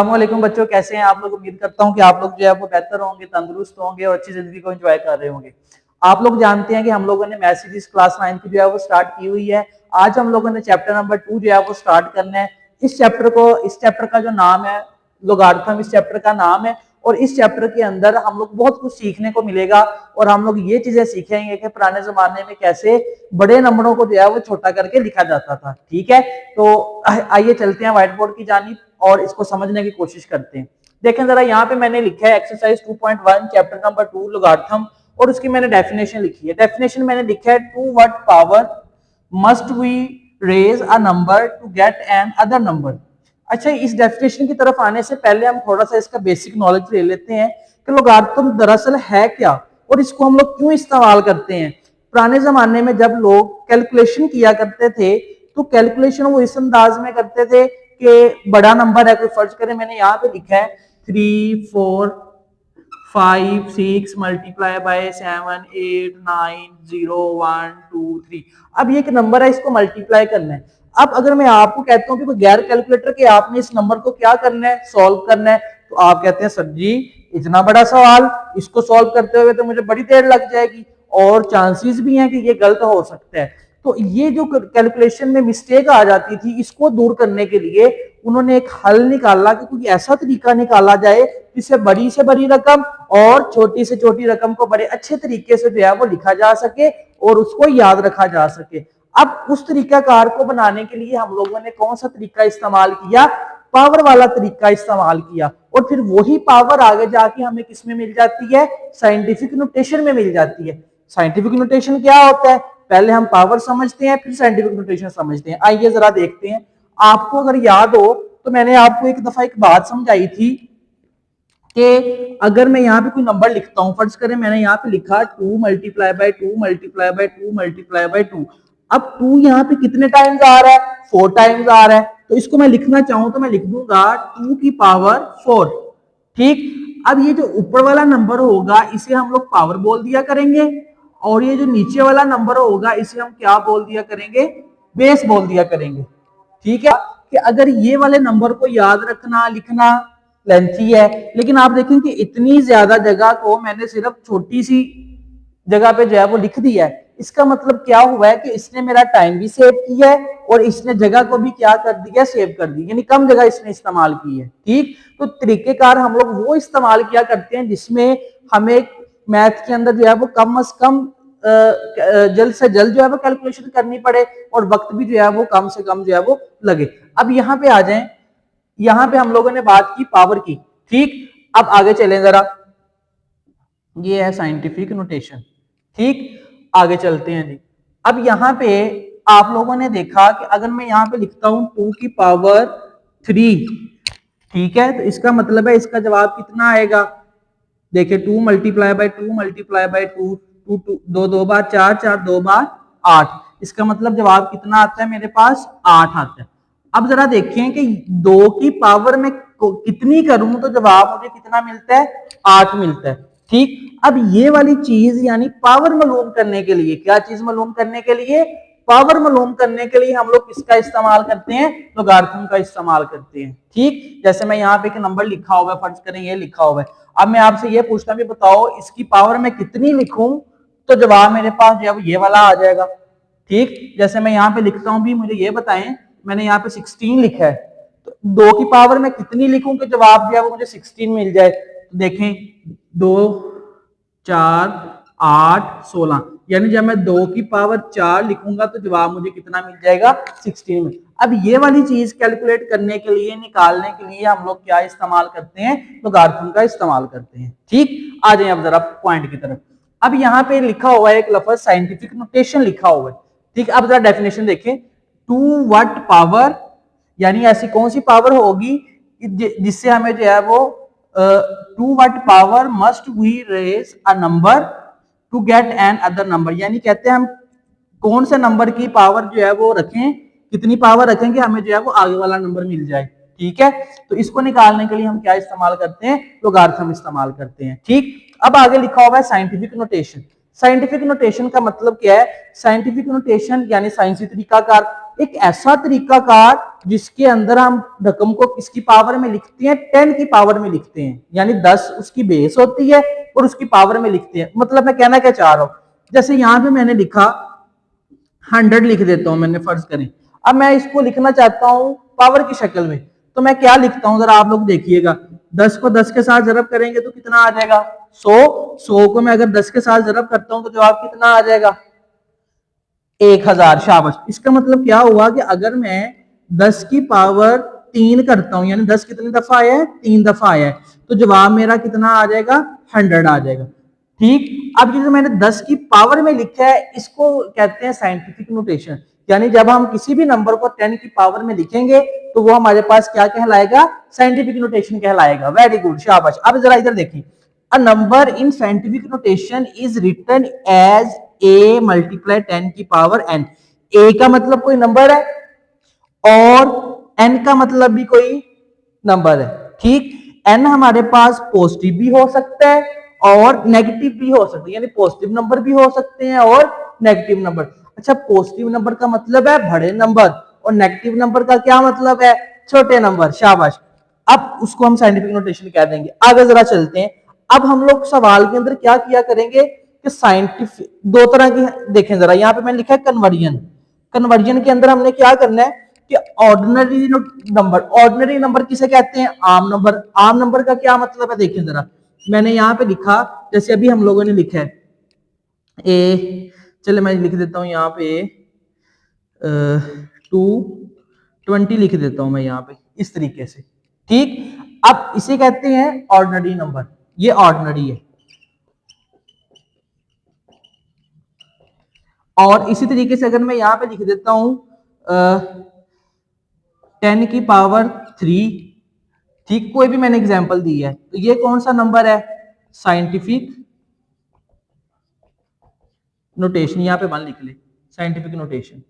अस्सलामुअलैकुम बच्चों, कैसे हैं आप लोग। उम्मीद करता हूं कि आप लोग जो है वो बेहतर होंगे, तंदुरुस्त होंगे और अच्छी जिंदगी को एंजॉय कर रहे होंगे। आप लोग जानते हैं कि हम लोगों ने मैथ सीरीज क्लास 9 की जो है वो स्टार्ट की हुई है। आज हम लोगों ने चैप्टर नंबर 2 जो है वो स्टार्ट करना है। इस चैप्टर का जो नाम है लोगारिथम, इस चैप्टर का नाम है। और इस चैप्टर के अंदर हम लोग बहुत कुछ सीखने को मिलेगा और हम लोग ये चीजें सीखेंगे कि पुराने जमाने में कैसे बड़े नंबरों को जो है वो छोटा करके लिखा जाता था। ठीक है, तो आइए चलते हैं व्हाइट बोर्ड की जानिब और इसको समझने की कोशिश करते हैं। देखें जरा, यहाँ पे मैंने लिखा है एक्सरसाइज 2.1 चैप्टर नंबर 2 लोगारिथम और उसकी मैंने डेफिनेशन लिखी है। डेफिनेशन मैंने लिखा है, to what power must we raise a number to get another number. अच्छा, इस डेफिनेशन की तरफ आने से पहले हम थोड़ा सा इसका बेसिक नॉलेज ले लेते हैं कि लोगारिथम दरअसल है क्या और इसको हम लोग क्यों इस्तेमाल करते हैं। पुराने जमाने में जब लोग कैलकुलेशन किया करते थे तो कैलकुलेशन वो इस अंदाज में करते थे कि बड़ा नंबर है, कोई फर्ज करें मैंने यहाँ पे लिखा है 3 4 5 6 मल्टीप्लाई बाय 7 8 9 0 1 2 3। अब ये एक नंबर है, इसको मल्टीप्लाई करना है। अब अगर मैं आपको कहता हूँ कि बगैर कैलकुलेटर के आपने इस नंबर को क्या करना है, सॉल्व करना है, तो आप कहते हैं सर जी इतना बड़ा सवाल, इसको सॉल्व करते हुए तो मुझे बड़ी देर लग जाएगी और चांसेस भी हैं कि ये गलत हो सकता है। तो ये जो कैलकुलेशन में मिस्टेक आ जाती थी, इसको दूर करने के लिए उन्होंने एक हल निकाला कि कोई ऐसा तरीका निकाला जाए जिससे बड़ी से बड़ी रकम और छोटी से छोटी रकम को बड़े अच्छे तरीके से जो है वो लिखा जा सके और उसको याद रखा जा सके। अब उस तरीकाकार को बनाने के लिए हम लोगों ने कौन सा तरीका इस्तेमाल किया, पावर वाला तरीका इस्तेमाल किया। और फिर वही पावर आगे जाके हमें किस में मिल जाती है, साइंटिफिक नोटेशन में मिल जाती है। साइंटिफिक नोटेशन क्या होता है, पहले हम पावर समझते हैं फिर साइंटिफिक नोटेशन समझते हैं। आइए जरा देखते हैं। आपको अगर याद हो तो मैंने आपको एक दफा एक बात समझाई थी कि अगर मैं यहाँ पे कोई नंबर लिखता हूँ, फर्ज करें मैंने यहाँ पे लिखा 2 multiply by 2 multiply by 2 multiply by 2। अब 2 यहाँ पे कितने टाइम्स आ रहा है, 4 टाइम्स आ रहा है, तो इसको मैं लिखना चाहूं तो मैं लिख दूंगा 2 की पावर 4। ठीक, अब ये जो ऊपर वाला नंबर होगा इसे हम लोग पावर बोल दिया करेंगे और ये जो नीचे वाला नंबर होगा इसे हम क्या बोल दिया करेंगे, बेस बोल दिया करेंगे। ठीक है, कि अगर ये वाले नंबर को याद रखना लिखना लेंथी है, लेकिन आप देखें कि इतनी ज्यादा जगह को मैंने सिर्फ छोटी सी जगह पे जो है वो लिख दिया है। इसका मतलब क्या हुआ है कि इसने मेरा टाइम भी सेव किया है और इसने जगह को भी क्या कर दिया, सेव कर दी, यानी कम जगह इसने इस्तेमाल की है। ठीक, तो तरीकेकार हम लोग वो इस्तेमाल किया करते हैं जिसमें हमें मैथ के अंदर जो है वो कम से कम जल्द से जल्द जो है वो कैलकुलेशन करनी पड़े और वक्त भी जो है वो कम से कम जो है वो लगे। अब यहाँ पे आ जाएं, यहाँ पे हम लोगों ने बात की पावर की। ठीक, अब आगे चलें जरा, ये है साइंटिफिक नोटेशन। ठीक, आगे चलते हैं जी। अब यहाँ पे आप लोगों ने देखा कि अगर मैं यहाँ पे लिखता हूं 2 की पावर 3, ठीक है, तो इसका मतलब है इसका जवाब कितना आएगा। देखिए 2 मल्टीप्लाई बाय 2 मल्टीप्लाई बाय 2, 2 2 2 बार 4 4 2 बार 8, इसका मतलब जवाब कितना आता है मेरे पास, 8 आता है। अब जरा देखें कि 2 की पावर में कितनी करूं तो जवाब मुझे कितना मिलता है, 8 मिलता है। ठीक, अब ये वाली चीज यानी पावर मालूम करने के लिए, क्या चीज मालूम करने के लिए, पावर मालूम करने के लिए हम लोग किसका इस्तेमाल करते हैं, लोगारिथम का इस्तेमाल करते हैं। ठीक, जैसे मैं यहाँ पे एक नंबर लिखा हुआ है, फर्ज करें ये लिखा हुआ है, अब मैं आपसे ये पूछता भी बताओ इसकी पावर में कितनी लिखूं तो जवाब मेरे पास जो है ये वाला आ जाएगा। ठीक, जैसे मैं यहाँ पे लिखता हूँ भी, मुझे ये बताएं, मैंने यहाँ पे 16 लिखा है, तो 2 की पावर में कितनी लिखूं कि जवाब जो है वो मुझे 16 मिल जाए। तो देखें 2 4 8 16, यानी जब मैं 2 की पावर 4 लिखूंगा तो जवाब मुझे कितना मिल जाएगा, 16 में। अब ये वाली चीज कैलकुलेट करने के लिए, निकालने के लिए हम लोग क्या इस्तेमाल करते हैं, लोगारिथम का इस्तेमाल करते हैं। ठीक, आ जाए अब जरा पॉइंट की तरफ। अब यहाँ पे लिखा हुआ है एक लफ्ज साइंटिफिक नोटेशन लिखा हुआ है। ठीक, अब जरा डेफिनेशन देखें, टू व्हाट पावर, यानी ऐसी कौन सी पावर होगी जिससे हमें जो है वो to what power must we raise a number to get another number, यानी कहते हैं हम कौन से नंबर की पावर जो है वो रखें, कितनी पावर रखेंगे हमें जो है वो आगे वाला नंबर मिल जाए। ठीक है, तो इसको निकालने के लिए हम क्या इस्तेमाल करते हैं, लोगारिथम इस्तेमाल करते हैं। ठीक, अब आगे लिखा हुआ है साइंटिफिक नोटेशन। साइंटिफिक नोटेशन का मतलब क्या है, साइंटिफिक नोटेशन यानी साइंसी तरीकाकार, एक ऐसा तरीकाकार जिसके अंदर हम रकम को किसकी पावर में लिखते हैं, 10 की पावर में लिखते हैं, यानी 10 उसकी बेस होती है और उसकी पावर में लिखते हैं। मतलब मैं कहना क्या चाह रहा हूं, जैसे यहां पे मैंने लिखा 100 लिख देता हूं मैंने, फर्ज करें। अब मैं इसको लिखना चाहता हूं पावर की शक्ल में, तो मैं क्या लिखता हूं जरा आप लोग देखिएगा। 10 को 10 के साथ जरब करेंगे तो कितना आ जाएगा 100 को मैं अगर 10 के साथ जरब करता हूं तो जवाब कितना आ जाएगा 1000। शाबाश। इसका मतलब क्या हुआ कि अगर मैं 10 की पावर 3 करता हूं, यानी 10 कितनी दफा आया है, 3 दफा आया है, तो जवाब मेरा कितना आ जाएगा 100 आ जाएगा। ठीक। अब ये जो मैंने 10 की पावर में लिखा है इसको कहते हैं साइंटिफिक नोटेशन, यानी जब हम किसी भी नंबर को 10 की पावर में लिखेंगे तो वो हमारे पास क्या कहलाएगा, साइंटिफिक नोटेशन कहलाएगा। वेरी गुड, शाबाश। अब जरा इधर देखिए, a number in scientific notation is written as a multiply 10 की पावर n। a का मतलब कोई नंबर है और n का मतलब भी कोई नंबर है। ठीक। n हमारे पास पॉजिटिव भी हो सकता है और नेगेटिव भी हो सकता है, यानी पॉजिटिव नंबर भी हो सकते हैं और नेगेटिव नंबर। अच्छा, पॉजिटिव नंबर का मतलब है बड़े नंबर और नेगेटिव नंबर का क्या मतलब है, छोटे नंबर। शाबाश। अब उसको हम साइंटिफिक नोटेशन कह देंगे। आगे जरा चलते हैं। अब हम लोग सवाल के अंदर क्या किया करेंगे कि साइंटिफिक दो तरह की देखें जरा। यहां पे मैंने लिखा है कन्वर्जन। कन्वर्जन के अंदर हमने क्या करना है कि ऑर्डिनरी नंबर, ऑर्डिनरी नंबर किसे कहते हैं, आम नंबर। आम नंबर का क्या मतलब है देखें जरा, मैंने यहां पे लिखा, जैसे अभी हम लोगों ने लिखा है ए, चले मैं लिख देता हूं यहां पे 220 लिख देता हूं मैं यहां पे इस तरीके से। ठीक। अब इसे कहते हैं ऑर्डिनरी नंबर, ये ऑर्डिनरी है। और इसी तरीके से अगर मैं यहां पे लिख देता हूं 10 की पावर 3, ठीक, कोई भी मैंने एग्जांपल दी है, तो ये कौन सा नंबर है, साइंटिफिक नोटेशन। यहां पे मान लिख ले साइंटिफिक नोटेशन।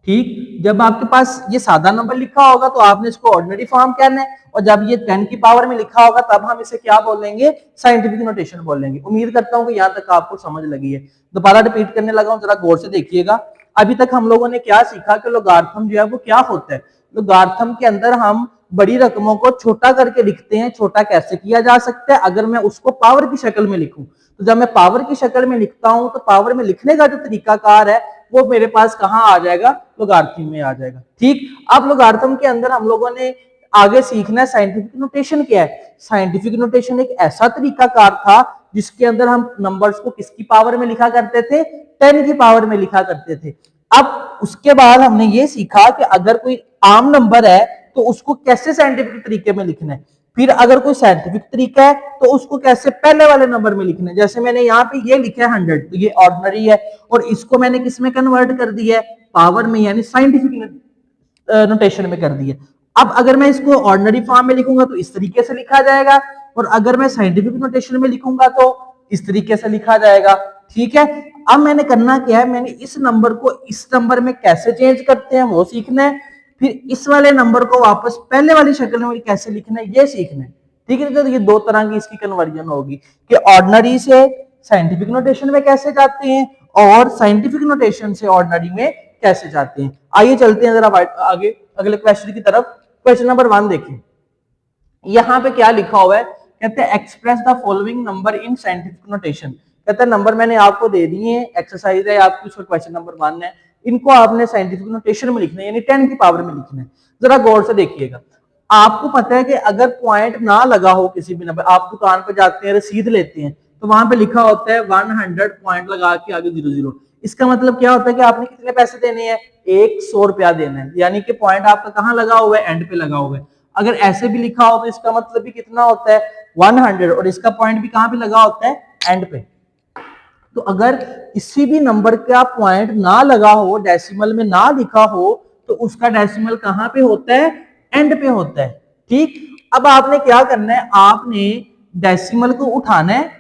ठीक। जब आपके पास ये सादा नंबर लिखा होगा तो आपने इसको ऑर्डिनरी फॉर्म कहना है, और जब ये 10 की पावर में लिखा होगा तब हम इसे क्या बोलेंगे, साइंटिफिक नोटेशन बोलेंगे। उम्मीद करता हूं कि यहां तक आपको समझ लगी है। दोबारा रिपीट करने लगा हूं, जरा गौर से देखिएगा। अभी तक हम लोगों ने क्या सीखा कि लोगार्थम जो है वो क्या होता है। लोगार्थम के अंदर हम बड़ी रकमों को छोटा करके लिखते हैं। छोटा कैसे किया जा सकता है, अगर मैं उसको पावर की शक्ल में लिखूं, तो जब मैं पावर की शक्ल में लिखता हूं तो पावर में लिखने का जो तरीकाकार है वो मेरे पास कहां आ जाएगा, लोगार्थम में आ जाएगा। ठीक। अब लोगार्थम के अंदर हम लोगों ने आगे सीखना है साइंटिफिक नोटेशन क्या है। साइंटिफिक नोटेशन एक ऐसा तरीकाकार था जिसके अंदर हम नंबर्स को किसकी पावर में लिखा करते थे, 10 की पावर में लिखा करते थे। अब उसके बाद हमने ये सीखा कि अगर कोई आम नंबर है तो उसको कैसे साइंटिफिक तरीके में लिखना है, फिर अगर कोई साइंटिफिक तरीका है तो उसको कैसे पहले वाले नंबर में लिखना है। जैसे मैंने यहाँ पे ये लिखा है 100, तो ये ऑर्डिनरी है और इसको मैंने किस में कन्वर्ट कर दिया है, पावर में, यानी साइंटिफिक नोटेशन में कर दिया। अब अगर मैं इसको ऑर्डिनरी फॉर्म में लिखूंगा तो इस तरीके से लिखा जाएगा, और अगर मैं साइंटिफिक नोटेशन में लिखूंगा तो इस तरीके से लिखा जाएगा। ठीक है। अब मैंने करना क्या है, मैंने इस नंबर को इस नंबर में कैसे चेंज करते हैं वो सीखना है, फिर इस वाले नंबर को वापस पहले वाली शक्ल में कैसे लिखना है ये सीखना है। ठीक है। तो ये दो तरह की इसकी कन्वर्जन होगी कि ऑर्डिनरी से साइंटिफिक नोटेशन में कैसे जाते हैं और साइंटिफिक नोटेशन से ऑर्डिनरी में कैसे जाते हैं। आइए चलते हैं जरा आगे अगले क्वेश्चन की तरफ। क्वेश्चन नंबर 1 देखिए, यहां पे क्या लिखा हुआ है, कहते हैं express the following number in scientific notation. कहते हैं नंबर मैंने आपको दे दिए हैं, एक्सरसाइज है आपकी, उसका क्वेश्चन नंबर 1 है, इनको आपने साइंटिफिक नोटेशन में लिखना है, यानी 10 की पावर में लिखना है। जरा गौर से देखिएगा, आपको पता है कि अगर पॉइंट ना लगा हो किसी भी नंबर, आप दुकान पर जाते हैं रसीद लेते हैं तो वहां पे लिखा होता है 100 पॉइंट लगा के आगे 00। इसका मतलब क्या होता है कि आपने कितने पैसे देने हैं, 100 रुपया देना है, यानी कि पॉइंट आपका कहां लगा हुआ है, एंड पे लगा हुआ है। अगर ऐसे भी लिखा हो तो इसका मतलब भी कितना होता है 100, और इसका पॉइंट भी कहां पे लगा होता है, एंड पे। तो अगर किसी भी नंबर का पॉइंट ना लगा हो, डेसिमल में ना लिखा हो, तो उसका डेसिमल कहां पे होता है, एंड पे होता है। ठीक। अब आपने क्या करना है, आपने डेसिमल को उठाना है,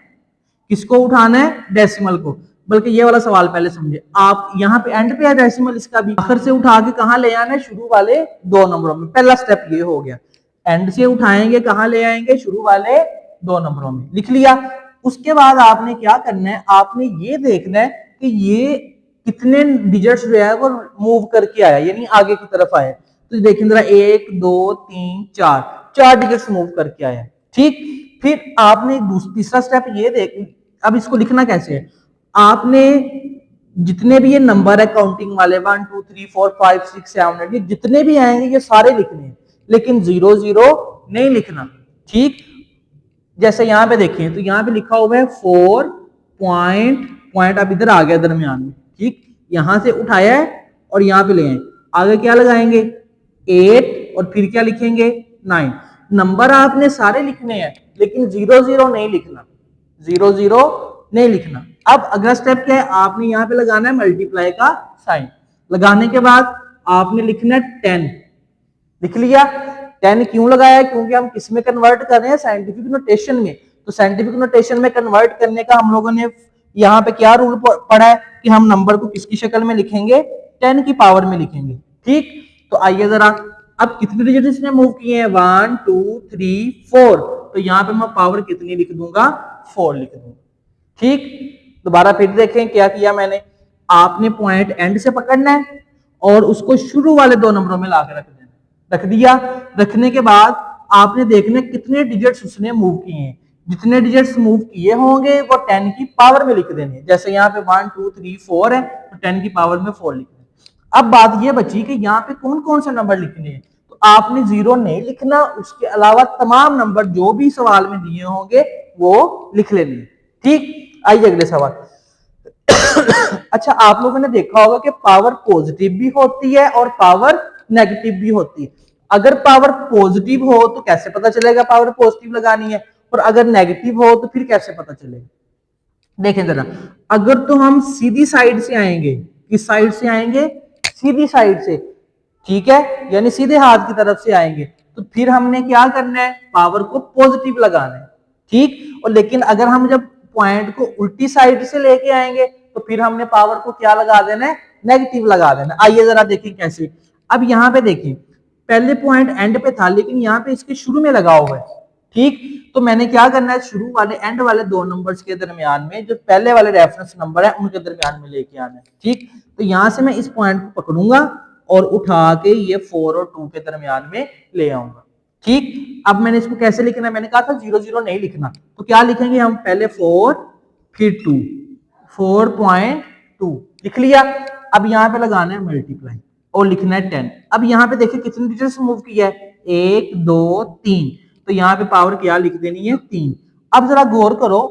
किसको उठाना है, डेसिमल को। बल्कि ये वाला सवाल पहले समझे आप, यहाँ पे एंड पे है डेसिमल, इसका भी आखिर से उठा के कहां ले आना है, शुरू वाले 2 नंबरों में। पहला स्टेप ये हो गया, एंड से उठाएंगे कहां ले आएंगे, शुरू वाले 2 नंबरों में। लिख लिया। उसके बाद आपने क्या करना है, आपने ये देखना है कि ये कितने डिजिट्स जो है वो मूव करके आया, यानी आगे की तरफ आया। तो देखें जरा, 1 2 3 4, 4 डिजिट्स मूव करके आया। ठीक, फिर आपने तीसरा स्टेप ये देख, अब इसको लिखना कैसे है, आपने जितने भी ये नंबर है काउंटिंग वाले 1 2 3 4 5 6 7 8, ये जितने भी आएंगे ये सारे लिखने हैं, लेकिन 0 0 नहीं लिखना। ठीक, जैसे यहां पे देखें तो यहां पे लिखा हुआ है 4 पॉइंट, पॉइंट अब इधर आ गया दरमियान में। ठीक, यहां से उठाया है और यहां पे ले आए, आगे क्या लगाएंगे 8 और फिर क्या लिखेंगे 9। नंबर आपने सारे लिखने हैं लेकिन 0 0 नहीं लिखना, 0 0 नहीं लिखना। अब अगला स्टेप क्या है, आपने यहां पे लगाना है मल्टीप्लाई का साइन। लगाने के बाद आपने लिखना है 10। लिख लिया, 10 क्यों लगाया, क्योंकि हम किस में कन्वर्ट कर रहे हैं, साइंटिफिक नोटेशन में। तो साइंटिफिक नोटेशन में कन्वर्ट करने का हम लोगों ने यहाँ पे क्या रूल पढ़ा है कि हम नंबर को किसकी शक्ल में लिखेंगे, 10 की पावर में लिखेंगे। ठीक, तो आइए जरा, अब कितने डिजिट इसने मूव किए हैं, 1 2 3 4, तो यहाँ पे मैं पावर कितनी लिख दूंगा, 4 लिख दूंगा। ठीक, दोबारा फिर देखें क्या किया मैंने, आपने पॉइंट एंड से पकड़ना है और उसको शुरू वाले दो नंबरों में लाकर रख देना, रख दिया। रखने के बाद आपने देखना कितने डिजिट्स उसने मूव किए हैं, जितने डिजिट्स मूव किए होंगे वो 10 की पावर में लिख देने। जैसे यहाँ पे 1 2 3 4 है तो 10 की पावर में 4 लिख देना। अब बात ये बची कि यहाँ पे कौन कौन से नंबर लिखने हैं, तो आपने 0 नहीं लिखना, उसके अलावा तमाम नंबर जो भी सवाल में दिए होंगे वो लिख लेने। ठीक, आइए अगले सवाल। अच्छा, आप लोगों ने देखा होगा कि पावर पॉजिटिव भी होती है और पावर नेगेटिव भी होती है। अगर पावर पॉजिटिव हो तो कैसे पता चलेगा पावर पॉजिटिव लगानी है, और अगर नेगेटिव हो तो फिर कैसे पता चलेगा। देखें जरा, अगर तो हम सीधी साइड से आएंगे, किस साइड से आएंगे, सीधी साइड से, ठीक है, यानी सीधे हाथ की तरफ से आएंगे, तो फिर हमने क्या करना है, पावर को पॉजिटिव लगाना है। ठीक, और लेकिन अगर हम जब पॉइंट को उल्टी साइड से लेके आएंगे तो फिर हमने पावर को क्या लगा देना है, नेगेटिव लगा देना। आइए जरा देखिए कैसे। अब यहाँ पे देखिए, पहले पॉइंट एंड पे था लेकिन यहाँ पे इसके शुरू में लगा हुआ है। ठीक, तो मैंने क्या करना है, शुरू वाले एंड वाले दो नंबर्स के दरमियान में जो पहले वाले रेफरेंस नंबर है उनके दरमियान में लेके आना है। ठीक, तो यहां से मैं इस पॉइंट को पकड़ूंगा और उठा के ये 4 और 2 के दरमियान में ले आऊंगा। ठीक, अब मैंने इसको कैसे लिखना है, मैंने कहा था 0 0 नहीं लिखना, तो क्या लिखेंगे हम, पहले 4 फिर 2, 4.2 लिख लिया। अब यहाँ पे लगाना है मल्टीप्लाई और लिखना है 10। अब यहाँ पे देखिए कितने डिजिट्स मूव किया है, 1 2 3, तो यहाँ पे पावर क्या लिख देनी है, 3। अब जरा गौर करो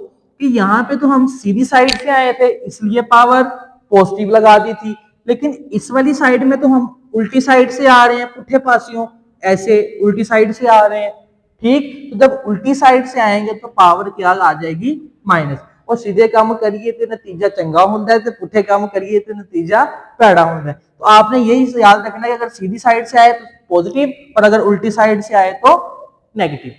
कि यहाँ पे तो हम सीधी साइड से आए थे इसलिए पावर पॉजिटिव लगा दी थी, लेकिन इस वाली साइड में तो हम उल्टी साइड से आ रहे हैं, पुट्ठे पासियों, ऐसे उल्टी साइड से आ रहे हैं। ठीक, तो जब उल्टी साइड से आएंगे तो पावर क्या आ जाएगी, माइनस। और सीधे काम करिए तो नतीजा चंगा होता है, तो पुट्ठे काम करिए तो नतीजा पैड़ा होता है। तो आपने यही याद रखना है कि अगर सीधी साइड से आए तो पॉजिटिव और अगर उल्टी साइड से आए तो नेगेटिव।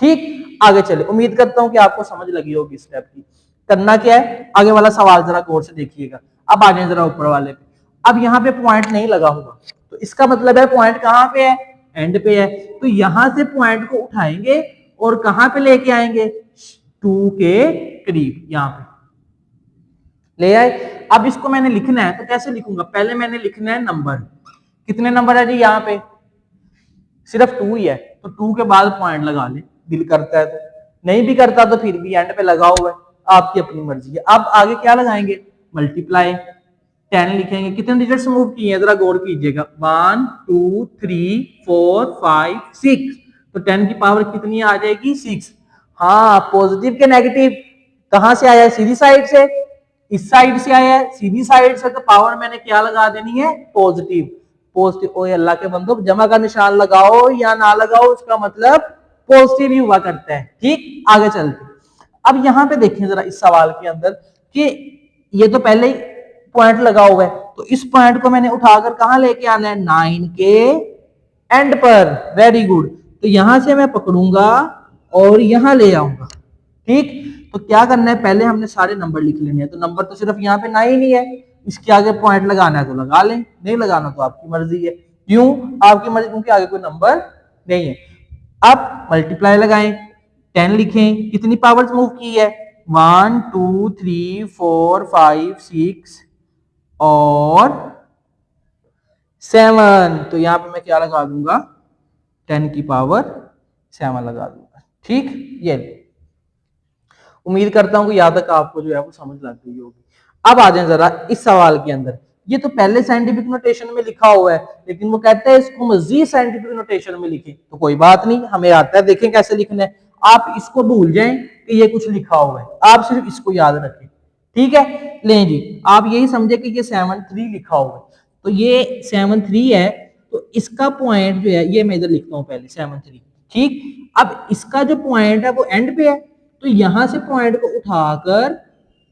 ठीक, आगे चले, उम्मीद करता हूं कि आपको समझ लगी होगी स्टेप की। करना क्या है, आगे वाला सवाल जरा गौर से देखिएगा। अब आ जाए जरा ऊपर वाले पे। अब यहाँ पे पॉइंट नहीं लगा हुआ तो इसका मतलब है पॉइंट कहाँ पे है, एंड पे है। तो यहां से पॉइंट को उठाएंगे और कहां पे लेके आएंगे, 2 के करीब यहां पे ले आए। अब इसको मैंने लिखना है तो कैसे लिखूंगा, पहले मैंने लिखना है नंबर, कितने नंबर है जी, यहाँ पे सिर्फ 2 ही है, तो 2 के बाद पॉइंट लगा ले, दिल करता है तो, नहीं भी करता तो फिर भी एंड पे लगा हुआ है, आपकी अपनी मर्जी है। अब आगे क्या लगाएंगे, मल्टीप्लाई, 10 लिखेंगे, कितने डिजिट्स मूव किए हैं जरा गौर कीजिएगा, 1 2 3 4 5 6, तो 10 की पावर कितनी आ जाएगी, 6। हाँ, पॉजिटिव के नेगेटिव कहां से आया है, सीधी साइड से, इस साइड से आया है सीधी साइड से, तो पावर मैंने क्या लगा देनी है, पॉजिटिव। पॉजिटिव, ओए अल्लाह के बंदो, जमा का निशान लगाओ या ना लगाओ उसका मतलब पॉजिटिव ही हुआ करता है। ठीक, आगे चलते। अब यहां पे देखें जरा इस सवाल के अंदर कि ये तो पहले ही पॉइंट लगा हुआ है, तो इस पॉइंट को मैंने उठाकर कहां लेके आना है, 9 के एंड पर। वेरी गुड, तो यहां से मैं पकड़ूंगा और यहां ले आऊंगा। ठीक, तो क्या करना है, पहले हमने सारे नंबर लिख लेने हैं, तो नंबर तो सिर्फ यहाँ पे 9 ही है, इसके आगे पॉइंट लगाना है तो लगा लें, नहीं लगाना तो आपकी मर्जी है। क्यों आपकी मर्जी, क्योंकि आगे कोई नंबर नहीं है। अब मल्टीप्लाई लगाएं, 10 लिखें, कितनी पावर्स मूव की है, 1 2 3 4 5 6 और 7, तो यहां पे मैं क्या लगा दूंगा 10 की पावर 7 लगा दूंगा। ठीक, ये उम्मीद करता हूं कि यहां तक आपको जो है वो समझ लग गई होगी। अब आ जाए जरा इस सवाल के अंदर। ये तो पहले साइंटिफिक नोटेशन में लिखा हुआ है, लेकिन वो कहता है इसको मजीद साइंटिफिक नोटेशन में लिखें। तो कोई बात नहीं, हमें आता है, देखें कैसे लिखना है। आप इसको भूल जाएं कि ये कुछ लिखा हुआ है, आप सिर्फ इसको याद रखें। ठीक है, लें जी, आप यही समझे कि ये 7-3 लिखा हुआ है, तो ये 7-3 है, तो इसका पॉइंट जो है ये मैं इधर लिखता हूं पहले 7-3। ठीक, अब इसका जो पॉइंट है वो एंड पे है, तो यहां से पॉइंट को उठाकर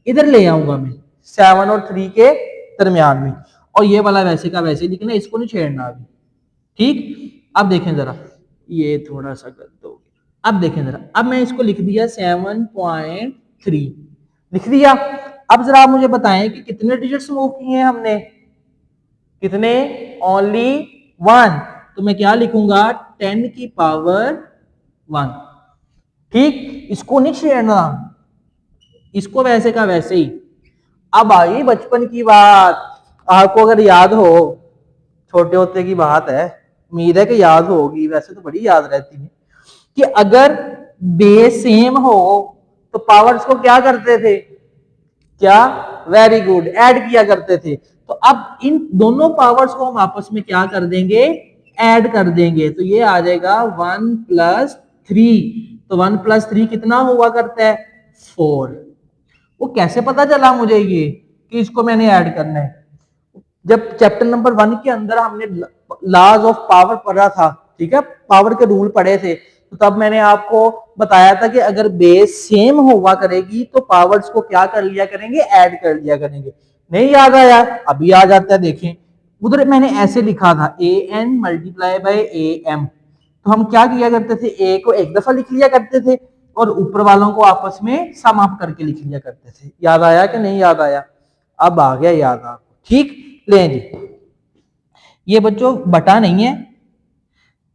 इधर ले आऊंगा मैं 7 और 3 के दरमियान में, और ये वाला वैसे का वैसे लिखना, इसको नहीं छेड़ना अभी। ठीक, अब देखें जरा, ये थोड़ा सा गलत हो गया। अब देखें जरा, अब मैं इसको लिख दिया 7.3 लिख दिया। अब जरा आप मुझे बताएं कि कितने डिजिट्स मूव किए हैं हमने, कितने, ओनली 1, तो मैं क्या लिखूंगा 10 की पावर 1। ठीक, इसको नहीं छेड़ना, इसको वैसे का वैसे ही। अब आई बचपन की बात, आपको अगर याद हो, छोटे होते की बात है, उम्मीद है कि याद होगी, वैसे तो बड़ी याद रहती है, कि अगर बेस सेम हो तो पावर्स को क्या करते थे, क्या, वेरी गुड, ऐड किया करते थे। तो अब इन दोनों पावर्स को हम आपस में क्या कर देंगे, ऐड कर देंगे, तो ये आ जाएगा 1+3। तो 1+3 कितना हुआ करता है, 4। वो कैसे पता चला मुझे ये कि इसको मैंने ऐड करना है, जब चैप्टर नंबर 1 के अंदर हमने लॉज ऑफ पावर पढ़ा था, ठीक है, पावर के रूल पढ़े थे, तो तब मैंने आपको बताया था कि अगर बेस सेम हुआ करेगी तो पावर्स को क्या कर लिया करेंगे, ऐड कर लिया करेंगे। नहीं याद आया, अभी आ जाता है, देखें उधर मैंने ऐसे लिखा था an मल्टीप्लाई बाय am, तो हम क्या किया करते थे, ए को एक दफा लिख लिया करते थे और ऊपर वालों को आपस में सम अप करके लिख लिया करते थे। याद आया कि नहीं याद आया, अब आ गया याद आपको। ठीक, लें जी, ये बच्चों बटा नहीं है,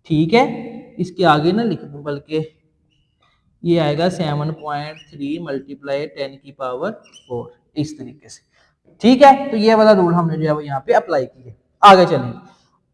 ठीक है, इसके आगे ना लिख दूं, बल्कि ये आएगा 7.3 मल्टीप्लाई 10 की पावर 4, इस तरीके से। ठीक है, तो ये वाला रूल हमने जो है वो यहाँ पे अप्लाई किया। आगे चलेंगे,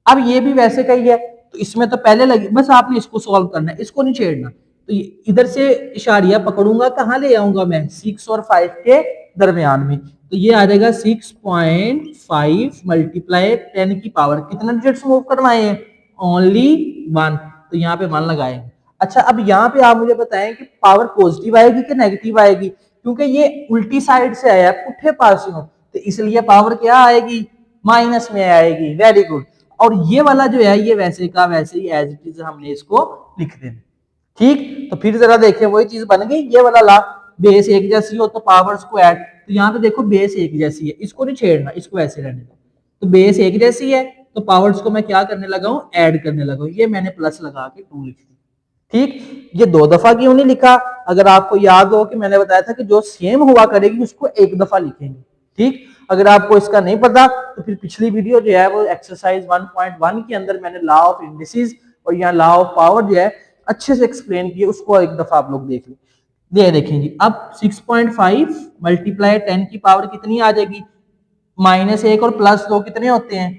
अब ये भी वैसे का ही है, तो इसमें तो पहले लगी, बस आपने इसको सॉल्व करना है, इसको नहीं छेड़ना। तो इधर से इशारिया पकड़ूंगा, कहाँ ले आऊंगा मैं, 6 और 5 के दरमियान में, तो ये आ जाएगा 6.5 मल्टीप्लाई 10 की पावर, कितना डिजिट्स मूव करवाए हैं, ओनली 1, तो यहाँ पे 1 लगाएंगे। अच्छा, अब यहाँ पे आप मुझे बताएं कि पावर पॉजिटिव आएगी कि नेगेटिव आएगी, क्योंकि ये उल्टी साइड से आया, पुट्ठे पास हो, तो इसलिए पावर क्या आएगी, माइनस में आएगी। वेरी गुड, और ये वाला जो है ये वैसे का वैसे ही एज इट इज हमने इसको लिख देना। ठीक, तो फिर जरा देखें, वही चीज बन गई, ये वाला ला, बेस एक जैसी हो तो पावर्स को ऐड, तो यहाँ पे देखो बेस एक जैसी है, इसको नहीं छेड़ना, इसको ऐसे रहने दो। तो बेस एक जैसी है तो पावर्स को मैं क्या करने लगा हूँ, ऐड करने लगा हूँ, ये मैंने प्लस लगा के 2 लिख दी। ठीक, ये 2 दफा क्यों नहीं लिखा, अगर आपको याद हो कि मैंने बताया था कि जो सेम हुआ करेगी उसको एक दफा लिखेंगे। ठीक, अगर आपको इसका नहीं पता तो फिर पिछली वीडियो जो है वो एक्सरसाइज 1.1 के अंदर मैंने लॉ ऑफ इंडिसेस और यहाँ लॉ ऑफ पावर जो है अच्छे से एक्सप्लेन किए, उसको एक दफा आप लोग देख लें। ये देखेंगे, अब 6.5 मल्टीप्लाई 10 की पावर कितनी आ जाएगी, -1 और +2 कितने होते हैं,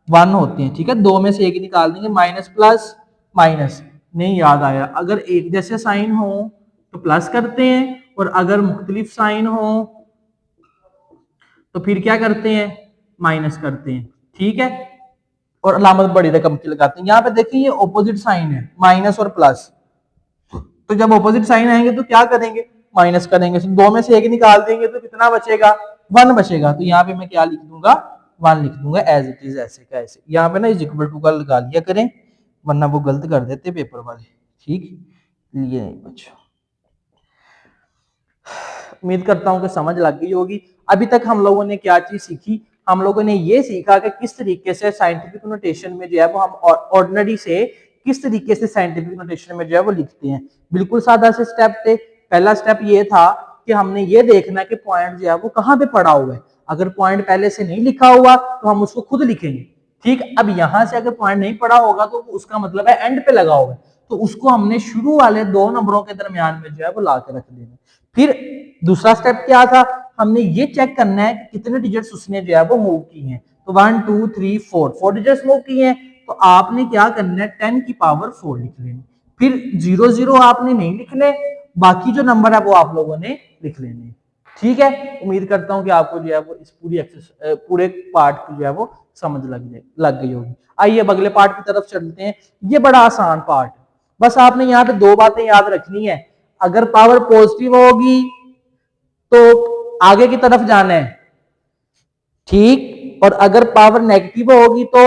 1 होते हैं। ठीक है, 2 में से एक निकाल देंगे, माइनस प्लस माइनस, नहीं याद आया, अगर एक जैसे साइन हो तो प्लस करते हैं, और अगर मुख्तलिफ साइन हो तो फिर क्या करते हैं, माइनस करते हैं। ठीक है, और अलामत बड़ी रकम की लगाते हैं। यहाँ पे देखिए ये ऑपोजिट साइन है, माइनस और प्लस, तो जब ऑपोजिट साइन आएंगे तो क्या करेंगे, माइनस करेंगे। तो 2 में से एक निकाल देंगे तो कितना बचेगा, 1 बचेगा। तो यहाँ पे मैं क्या लिख दूंगा, 1 लिख दूंगा एज इट इज, ऐसे का ऐसे। यहाँ पे ना इज इक्वल टू का लगा लिया करें, वरना वो गलत कर देते पेपर वाले। ठीक, लिए नहीं बच्चों, उम्मीद करता हूं कि समझ लग गई होगी। अभी तक हम लोगों ने क्या चीज सीखी, हम लोगों ने ये सीखा कि किस तरीके से साइंटिफिक नोटेशन में जो है वो हम ऑर्डिनरी से किस तरीके से साइंटिफिक नोटेशन में जो है वो लिखते हैं। बिल्कुल सादा से स्टेप थे। पहला स्टेप ये था कि हमने ये देखना कि पॉइंट जो है वो कहाँ पे पड़ा हुआ है। अगर पॉइंट पहले से नहीं लिखा हुआ तो हम उसको खुद लिखेंगे। ठीक, अब यहां से अगर पॉइंट नहीं पड़ा होगा तो उसका मतलब है एंड पे लगा हुआ है, तो उसको हमने शुरू वाले 2 नंबरों के दरमियान में जो है वो ला के रख देना। फिर दूसरा स्टेप क्या था, हमने ये चेक करना है कि कितने डिजिट्स उसने जो है वो मूव की हैं। तो 1 2 3 4 डिजिट्स मूव की हैं। तो आपने क्या करना है 10 की पावर 4 लिख लेनी। फिर 0 0 आपने नहीं लिखने, बाकी जो नंबर है वो आप लोगों ने लिख लेने। ठीक है, उम्मीद करता हूं कि आपको जो है वो इस पूरे पार्ट की जो है वो समझ लग गई होगी। आइए अब अगले पार्ट की तरफ चलते हैं। ये बड़ा आसान पार्ट, बस आपने यहाँ पे दो बातें याद रखनी है। अगर पावर पॉजिटिव होगी तो आगे की तरफ जाना है, ठीक, और अगर पावर नेगेटिव होगी तो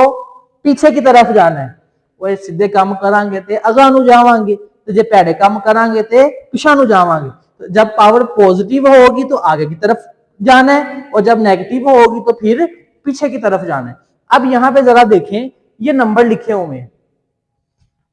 पीछे की तरफ जाना है। वो सीधे काम करांगे ते अगा नु जावांगे, तो जे पैड़े काम करांगे ते पिछा नु जावांगे। तो जब पावर पॉजिटिव होगी तो आगे की तरफ जाना है, और जब नेगेटिव होगी तो फिर पीछे की तरफ जाना है। अब यहाँ पे जरा देखें, ये नंबर लिखे हुए हैं,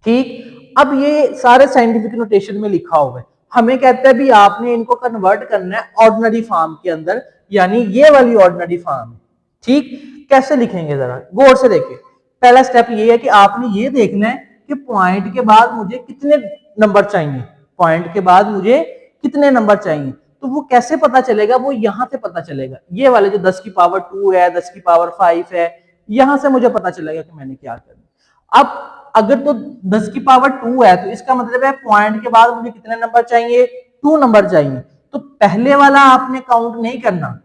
ठीक। अब ये सारे साइंटिफिक नोटेशन में लिखा हुआ है। हमें कहता है भी आपने इनको कन्वर्ट करना है ऑर्डिनरी फॉर्म के अंदर, यानी ये वाली ऑर्डिनरी फॉर्म, ठीक। कैसे लिखेंगे जरा गौर से देखिए। पहला स्टेप ये है कि आपने ये देखना है कि पॉइंट के बाद मुझे कितने नंबर चाहिए, पॉइंट के बाद मुझे कितने नंबर चाहिए। तो वो कैसे पता चलेगा, वो यहां से पता चलेगा। ये वाले जो 10 की पावर 2 है, 10 की पावर 5 है, यहां से मुझे पता चलेगा कि मैंने क्या करना। अब अगर तो 10 की पावर 2 है तो इसका मतलब है पॉइंट के बाद मुझे कितने नंबर चाहिए, 2 नंबर चाहिए। तो पहले वाला आपने काउंट नहीं करना,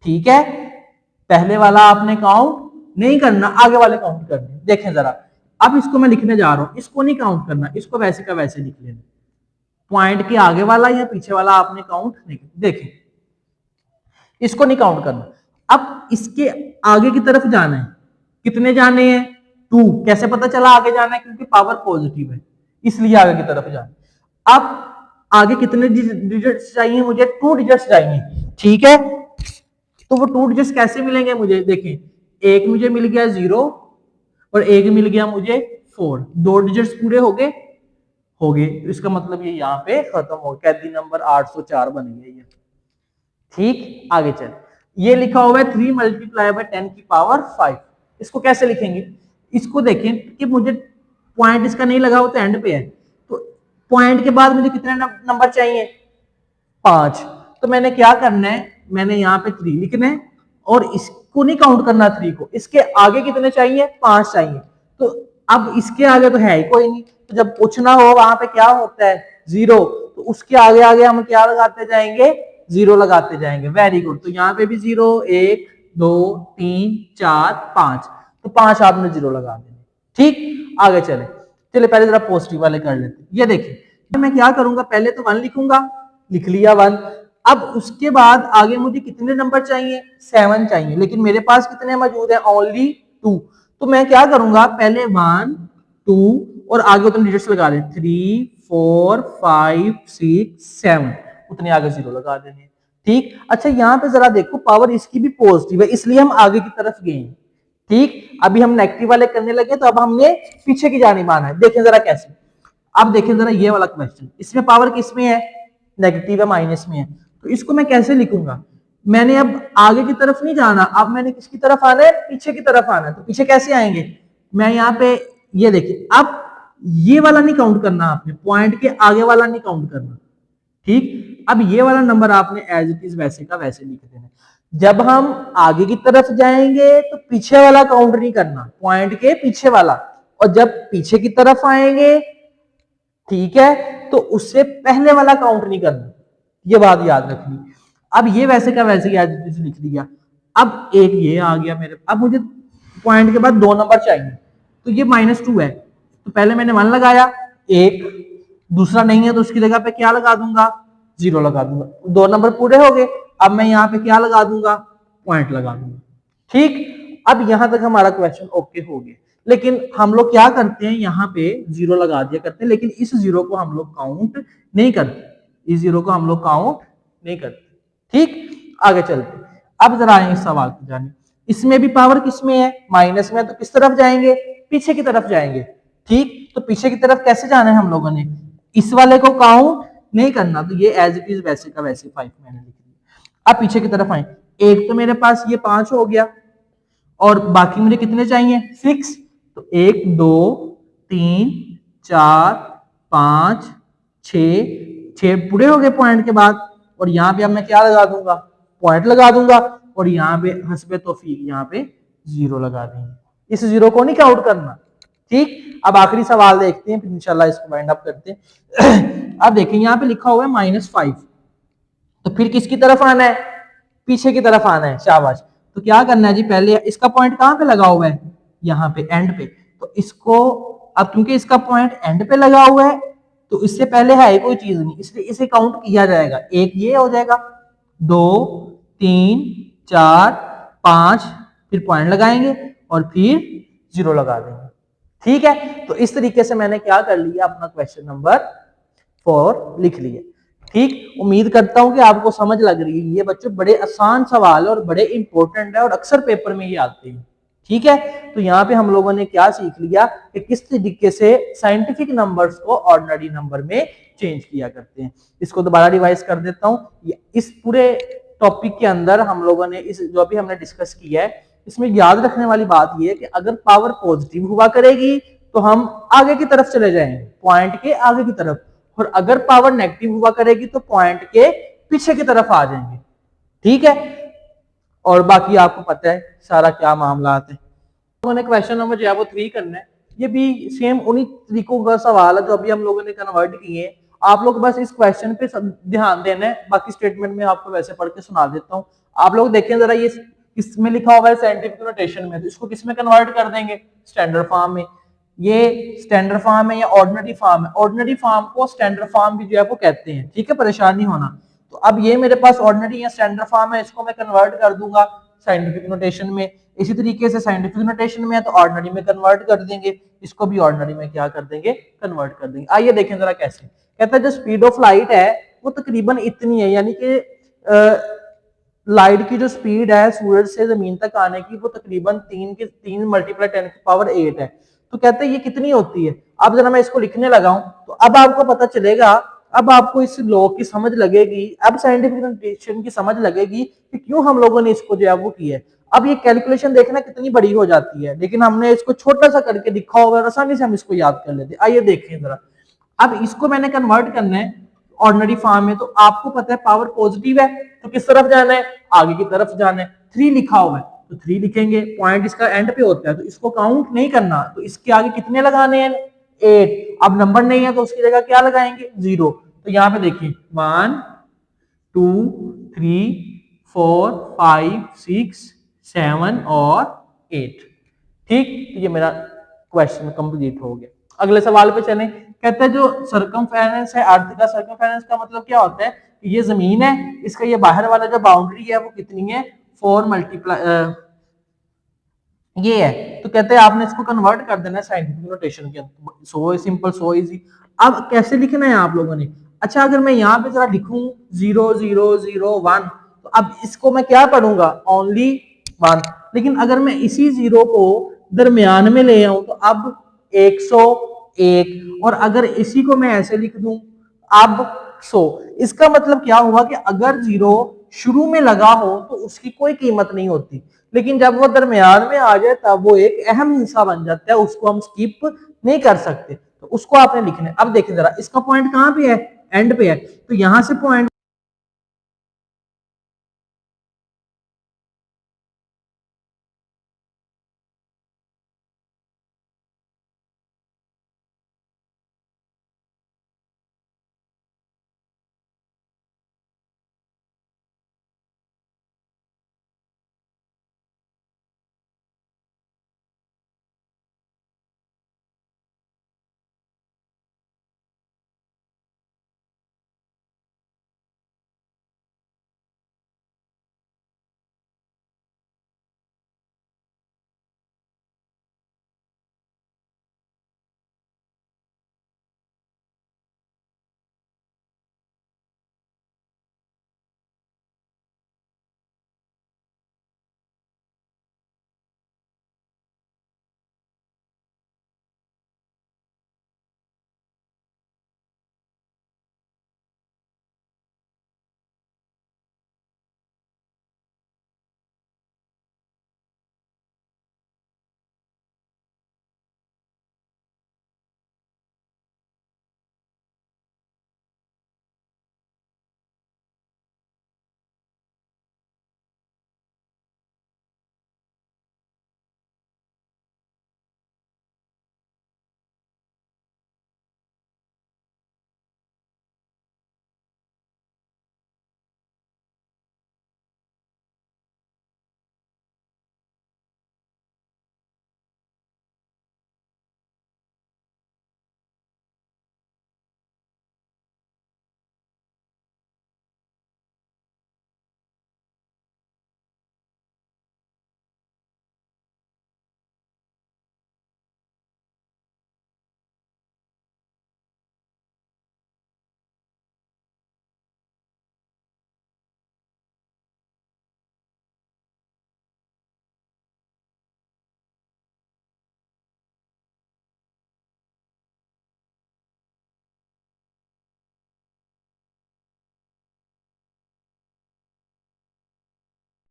ठीक है, पहले वाला आपने काउंट नहीं करना, आगे वाले काउंट करने। देखें जरा, अब इसको मैं लिखने जा रहा हूं, इसको नहीं काउंट करना, इसको वैसे का वैसे लिख लेना। पॉइंट के आगे वाला या पीछे वाला आपने काउंट नहीं करना। देखें, इसको नहीं काउंट करना। अब इसके आगे की तरफ जाना है, कितने जाने हैं, 2। कैसे पता चला आगे जाना है, क्योंकि पावर पॉजिटिव है इसलिए आगे की तरफ जाना। अब आगे कितने डिजिट्स चाहिए, मुझे 2 डिजिट्स चाहिए, ठीक है। तो वो 2 डिजिट्स कैसे मिलेंगे मुझे, देखें, एक मुझे मिल गया 0 और एक मिल गया मुझे 4, 2 डिजिट्स पूरे हो गए। तो इसका मतलब ये यहाँ पे खत्म हो गया, कैदी नंबर 804 बन गया ये, ठीक। आगे चल, ये लिखा हुआ है 3 मल्टीप्लाई बाय 10 की पावर 5। इसको कैसे लिखेंगे, इसको देखें कि मुझे पॉइंट इसका नहीं लगा हो तो एंड पे है, तो पॉइंट के बाद मुझे कितने नंबर चाहिए, 5। तो मैंने क्या करना है, मैंने यहाँ पे 3 लिखना है और इसको नहीं काउंट करना 3 को, इसके आगे कितने चाहिए, 5 चाहिए। तो अब इसके आगे तो है ही कोई नहीं, तो जब पूछना हो वहां पे क्या होता है, 0, तो उसके आगे आगे हम क्या लगाते जाएंगे, 0 लगाते जाएंगे। वेरी गुड, तो यहाँ पे भी 0, 1 2 3 4 5, तो 5 आपने 0 लगा देंगे, ठीक। आगे चले पहले जरा पॉजिटिव वाले कर लेते। ये देखिए, मैं क्या करूंगा, पहले तो 1 लिखूंगा, लिख लिया 1। अब उसके बाद आगे मुझे कितने नंबर चाहिए, 7 चाहिए, लेकिन मेरे पास कितने मौजूद है, ओनली 2। तो मैं क्या करूंगा, पहले 1 2 और आगे उतने डिजिट्स लगा दें, 3 4 5 6 7, उतने आगे 0 लगा देने, ठीक। अच्छा, यहाँ पे जरा देखो, पावर इसकी भी पॉजिटिव है इसलिए हम आगे की तरफ गए, ठीक। अभी हम नेगेटिव वाले करने लगे तो अब हमने पीछे की जानिब आना है। देखें जरा कैसे, अब देखें जरा ये वाला क्वेश्चन, इसमें पावर किस में है, नेगेटिव है, माइनस में है। तो इसको मैं कैसे लिखूंगा, मैंने अब आगे की तरफ नहीं जाना, अब मैंने किसकी तरफ आना है, पीछे की तरफ आना है। तो पीछे कैसे आएंगे, मैं यहाँ पे, ये देखिए, अब ये वाला नहीं काउंट करना आपने, पॉइंट के आगे वाला नहीं काउंट करना, ठीक। अब ये वाला नंबर आपने एज इट इज वैसे का वैसे लिख देना। जब हम आगे की तरफ जाएंगे तो पीछे वाला काउंट नहीं करना, पॉइंट के पीछे वाला, और जब पीछे की तरफ आएंगे, ठीक है, तो उससे पहले वाला काउंट नहीं करना, ये बात याद रखनी। अब ये वैसे का वैसे एज इट इज लिख दिया। अब एक ये आ गया मेरे, अब मुझे पॉइंट के बाद 2 नंबर चाहिए, तो ये -2 है, तो पहले मैंने 1 लगाया, एक, दूसरा नहीं है तो उसकी जगह पे क्या लगा दूंगा, 0 लगा दूंगा, 2 नंबर पूरे हो गए। अब मैं यहाँ पे क्या लगा दूंगा, पॉइंट लगा दूंगा, ठीक। अब यहां तक हमारा क्वेश्चन ओके हो गया। लेकिन हम लोग क्या करते हैं, यहाँ पे 0 लगा दिया करते हैं, लेकिन इस 0 को हम लोग काउंट नहीं करते, इस 0 को हम लोग काउंट नहीं करते, ठीक। आगे चलते, अब जरा आएंगे सवाल की जाने। इसमें भी पावर किस में है, माइनस में, तो किस तरफ जाएंगे, पीछे की तरफ जाएंगे, ठीक। तो पीछे की तरफ कैसे जाना है हम लोगों ने, इस वाले को काउंट नहीं करना, तो ये एज इट इज वैसे का वैसे 5 मैंने लिख दिया। अब पीछे की तरफ आए, एक तो मेरे पास ये 5 हो गया और बाकी मुझे कितने चाहिए, 6। तो 1 2 3 4 5 6 पूरे हो गए पॉइंट के बाद, और यहाँ पे अब मैं क्या लगा दूंगा, पॉइंट लगा दूंगा और यहाँ पे हस्बे तौफीक यहाँ पे 0 लगा देंगे। इस 0 को नहीं काउंट करना। ठीक, अब आखिरी सवाल देखते हैं, फिर इंशाल्लाह इसको वाइंड अप करते हैं। अब देखिए यहाँ पे लिखा हुआ है -5, तो फिर किसकी तरफ आना है? पीछे की तरफ आना है। शाबाश। तो क्या करना है जी, पहले इसका पॉइंट कहाँ पे लगा हुआ है? यहाँ पे एंड पे। तो इसको अब क्योंकि इसका पॉइंट एंड पे लगा हुआ है तो इससे पहले है कोई चीज नहीं, इसलिए इसे काउंट किया जाएगा। एक ये हो जाएगा, 2 3 4 5, फिर पॉइंट लगाएंगे और फिर 0 लगा देंगे। ठीक है, तो इस तरीके से मैंने क्या कर लिया, अपना क्वेश्चन नंबर 4 लिख लिया। ठीक, उम्मीद करता हूं कि आपको समझ लग रही है। ये बच्चों बड़े आसान सवाल है और बड़े इंपॉर्टेंट है और अक्सर पेपर में ये आते हैं। ठीक है, तो यहाँ पे हम लोगों ने क्या सीख लिया कि किस तरीके से साइंटिफिक नंबर्स को ऑर्डिनरी नंबर में चेंज किया करते हैं। इसको दोबारा रिवाइज कर देता हूँ। इस पूरे टॉपिक के अंदर हम लोगों ने इस जो भी हमने डिस्कस किया है, इसमें याद रखने वाली बात यह है कि अगर पावर पॉजिटिव हुआ करेगी तो हम आगे की तरफ चले जाएंगे, पॉइंट के आगे की तरफ, और अगर पावर नेगेटिव हुआ करेगी तो पॉइंट के पीछे की तरफ आ जाएंगे। ठीक है, और बाकी आपको पता है सारा क्या मामला है। हमने क्वेश्चन नंबर जो है वो 3 करना है। ये भी सेम उन्हीं तरीकों का सवाल है जो अभी हम लोगों ने कन्वर्ट किए हैं। आप लोग बस इस क्वेश्चन पे ध्यान देना है, बाकी स्टेटमेंट में आपको वैसे पढ़ के सुना देता हूँ। आप लोग देखें जरा, ये किसमें लिखा हुआ है? साइंटिफिक नोटेशन में। तो इसको किसमें कन्वर्ट कर देंगे? स्टैंडर्ड फॉर्म में। ये स्टैंडर्ड फॉर्म है या ऑर्डिनरी फॉर्म है? ऑर्डिनरी फॉर्म को स्टैंडर्ड फॉर्म भी जो है वो कहते हैं। ठीक है, परेशान नहीं होना। तो अब ये मेरे पास ऑर्डिनरी या स्टैंडर्ड फॉर्म है, इसको मैं कन्वर्ट कर दूंगा साइंटिफिक नोटेशन में। इसी तरीके से साइंटिफिक नोटेशन में है तो ऑर्डिनरी में कन्वर्ट कर देंगे, इसको भी ऑर्डिनरी में क्या कर देंगे? कन्वर्ट कर देंगे। आइए देखें जरा कैसे। कहता है जो स्पीड ऑफ लाइट है वो तकरीबन इतनी है, यानी कि लाइट की जो स्पीड है सूरज से जमीन तक आने की वो तकरीबन 3 × 10⁸ है। तो कहते हैं ये कितनी होती है? अब जरा मैं इसको लिखने लगा हूं तो अब आपको पता चलेगा, अब आपको इस लॉ की समझ लगेगी, अब साइंटिफिक नोटेशन की समझ लगेगी कि क्यों हम लोगों ने इसको जो है वो किया है। अब ये कैलकुलेशन देखना कितनी बड़ी हो जाती है, लेकिन हमने इसको छोटा सा करके लिखा होगा और आसानी से हम इसको याद कर लेते हैं। आइए देखें जरा। अब इसको मैंने कन्वर्ट करना है ऑर्डिनरी फॉर्म में, तो आपको पता है पावर पॉजिटिव है तो किस तरफ जाना है? आगे की तरफ जाना है। 3 लिखा हुआ है तो 3 लिखेंगे, पॉइंट इसका एंड पे होता है तो इसको काउंट नहीं करना, तो इसके आगे कितने लगाने हैं? 8। अब नंबर नहीं है तो उसकी जगह क्या लगाएंगे? 0। तो यहाँ पे देखिए 1 2 3 4 5 6 7 और 8। ठीक, तो ये मेरा क्वेश्चन कंप्लीट हो गया। अगले सवाल पे चलें। कहता है जो सर्कमफेरेंस है अर्थ का, सर्कमफेरेंस का मतलब क्या होता है? ये जमीन है, इसका ये बाहर वाला जो बाउंड्री है वो कितनी है? 4 मल्टीप्लाई ये है। तो कहते हैं आपने इसको कन्वर्ट कर देना है साइंटिफिक नोटेशन के अंदर। So simple, so easy. अब कैसे लिखना है आप लोगों ने? अच्छा, अगर मैं यहाँ पे जरा लिखूं 0 0 0 1, तो अब इसको मैं क्या पढ़ूंगा? ओनली 1। लेकिन अगर मैं इसी 0 को दरमियान में ले आऊं तो अब 101, और अगर इसी को मैं ऐसे लिख दूं अब 100। इसका मतलब क्या हुआ कि अगर 0 शुरू में लगा हो तो उसकी कोई कीमत नहीं होती, लेकिन जब वो दरमियान में आ जाए तब वो एक अहम हिस्सा बन जाता है, उसको हम स्किप नहीं कर सकते। तो उसको आपने लिखना है। अब देखें जरा, इसका पॉइंट कहाँ पे है? एंड पे है। तो यहां से पॉइंट